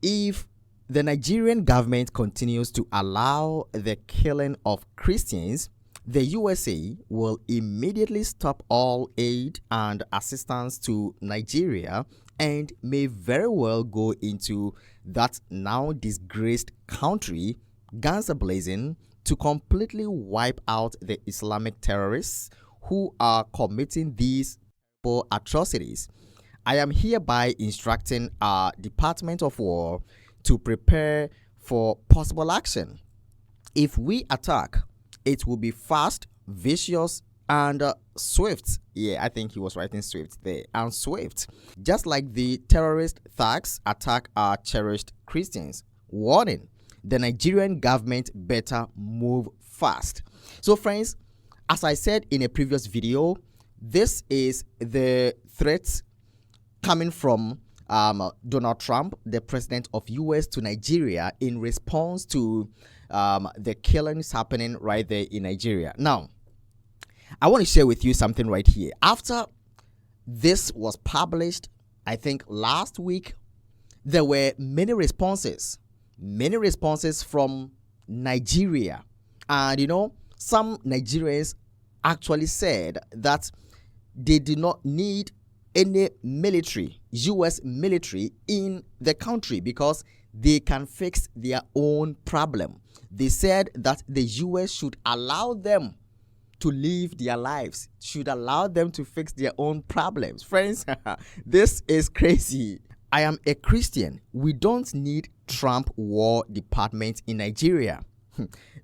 If the Nigerian government continues to allow the killing of Christians, the USA will immediately stop all aid and assistance to Nigeria and may very well go into that now disgraced country, guns a-blazing, to completely wipe out the Islamic terrorists who are committing these atrocities. I am hereby instructing our Department of War to prepare for possible action. If we attack, it will be fast, vicious, and swift. Yeah, I think he was writing swift there. And swift. Just like the terrorist thugs attack our cherished Christians. Warning, the Nigerian government better move fast. So friends, as I said in a previous video, this is the threat coming from Donald Trump, the president of US, to Nigeria in response to the killings happening right there in Nigeria. Now, I want to share with you something right here. After this was published, I think last week, there were many responses from Nigeria. And you know, some Nigerians actually said that they did not need any military, US military in the country because they can fix their own problem. They said that the US should allow them to live their lives, should allow them to fix their own problems. Friends, this is crazy. I am a Christian. We don't need Trump War Department in Nigeria.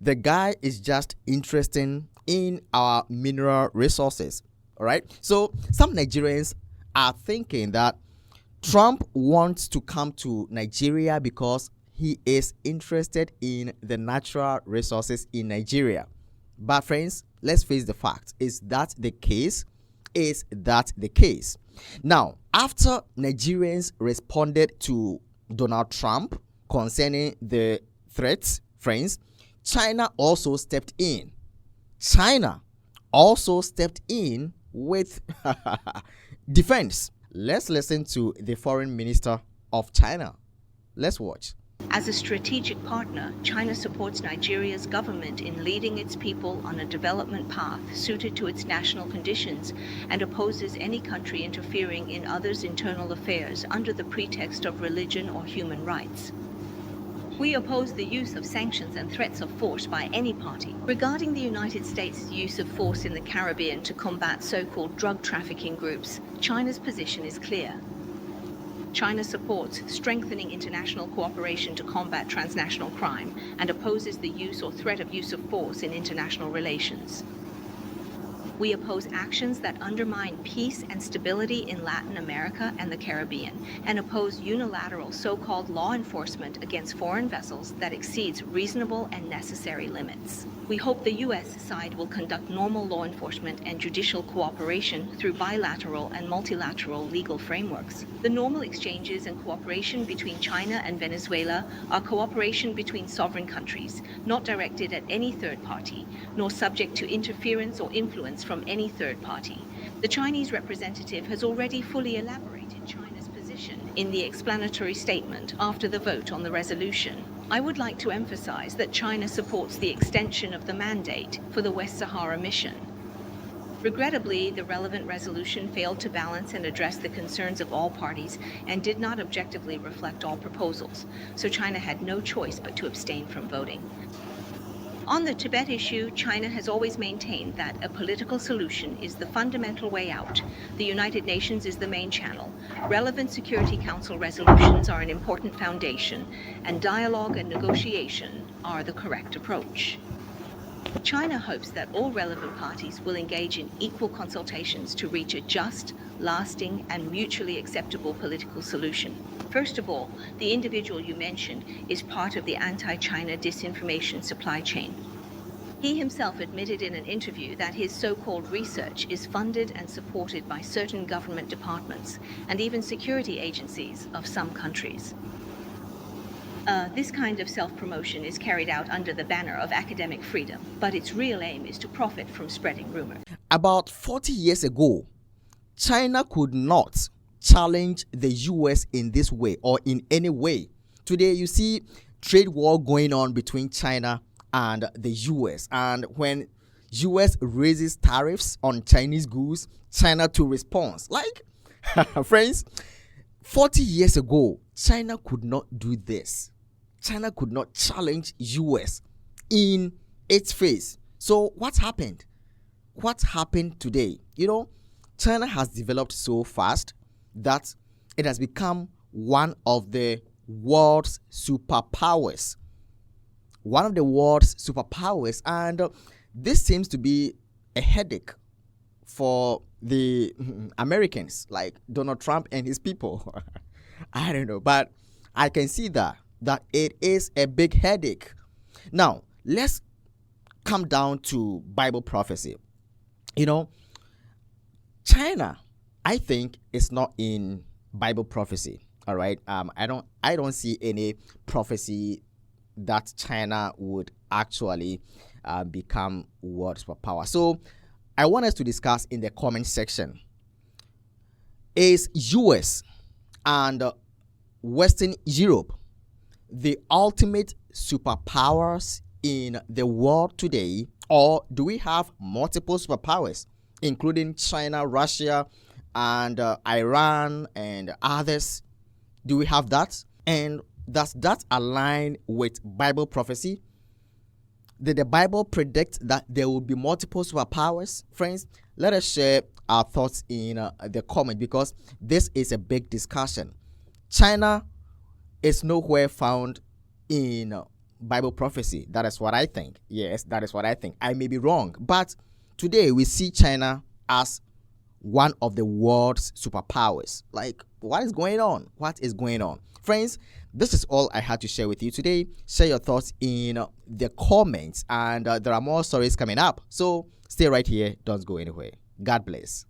The guy is just interested in our mineral resources. All right. So some Nigerians are thinking that Trump wants to come to Nigeria because he is interested in the natural resources in Nigeria. But friends, let's face the fact. Is that the case? Is that the case? Now, after Nigerians responded to Donald Trump concerning the threats, friends, China also stepped in. China also stepped in with defense. Let's listen to the foreign minister of China. Let's watch. As a strategic partner, China supports Nigeria's government in leading its people on a development path suited to its national conditions and opposes any country interfering in others' internal affairs under the pretext of religion or human rights. We oppose the use of sanctions and threats of force by any party. Regarding the United States' use of force in the Caribbean to combat so-called drug trafficking groups, China's position is clear. China supports strengthening international cooperation to combat transnational crime and opposes the use or threat of use of force in international relations. We oppose actions that undermine peace and stability in Latin America and the Caribbean, and oppose unilateral so-called law enforcement against foreign vessels that exceeds reasonable and necessary limits. We hope the U.S. side will conduct normal law enforcement and judicial cooperation through bilateral and multilateral legal frameworks. The normal exchanges and cooperation between China and Venezuela are cooperation between sovereign countries, not directed at any third party, nor subject to interference or influence from any third party. The Chinese representative has already fully elaborated China's position in the explanatory statement after the vote on the resolution. I would like to emphasize that China supports the extension of the mandate for the West Sahara mission. Regrettably, the relevant resolution failed to balance and address the concerns of all parties and did not objectively reflect all proposals, so China had no choice but to abstain from voting. On the Tibet issue, China has always maintained that a political solution is the fundamental way out. The United Nations is the main channel. Relevant Security Council resolutions are an important foundation, and dialogue and negotiation are the correct approach. China hopes that all relevant parties will engage in equal consultations to reach a just, lasting, and mutually acceptable political solution. First of all, the individual you mentioned is part of the anti-China disinformation supply chain. He himself admitted in an interview that his so-called research is funded and supported by certain government departments and even security agencies of some countries. This kind of self-promotion is carried out under the banner of academic freedom, but its real aim is to profit from spreading rumors. About 40 years ago, China could not challenge the US in this way or in any way Today, you see trade war going on between China and the US. And when US raises tariffs on Chinese goods, China to respond. Like, friends, 40 years ago, China could not do this. China could not challenge US in its face. So what happened? What happened today? China has developed so fast that it has become one of the world's superpowers. One of the world's superpowers. And this seems to be a headache for the Americans, like Donald Trump and his people. I don't know, but I can see that it is a big headache. Now, let's come down to Bible prophecy. China, I think, is not in Bible prophecy. All right. I don't see any prophecy that China would actually become world superpower. So I want us to discuss in the comment section: is US and Western Europe the ultimate superpowers in the world today, or do we have multiple superpowers, including China, Russia, and Iran and others? Do we have that? And does that align with Bible prophecy? Did the Bible predict that there will be multiple superpowers? Friends, let us share our thoughts in the comment, because this is a big discussion. China is nowhere found in Bible prophecy. That is what I think. Yes, that is what I think. I may be wrong, but today we see China as one of the world's superpowers. Like, what is going on? What is going on? Friends, this is all I had to share with you today. Share your thoughts in the comments, and there are more stories coming up. So stay right here. Don't go anywhere. God bless.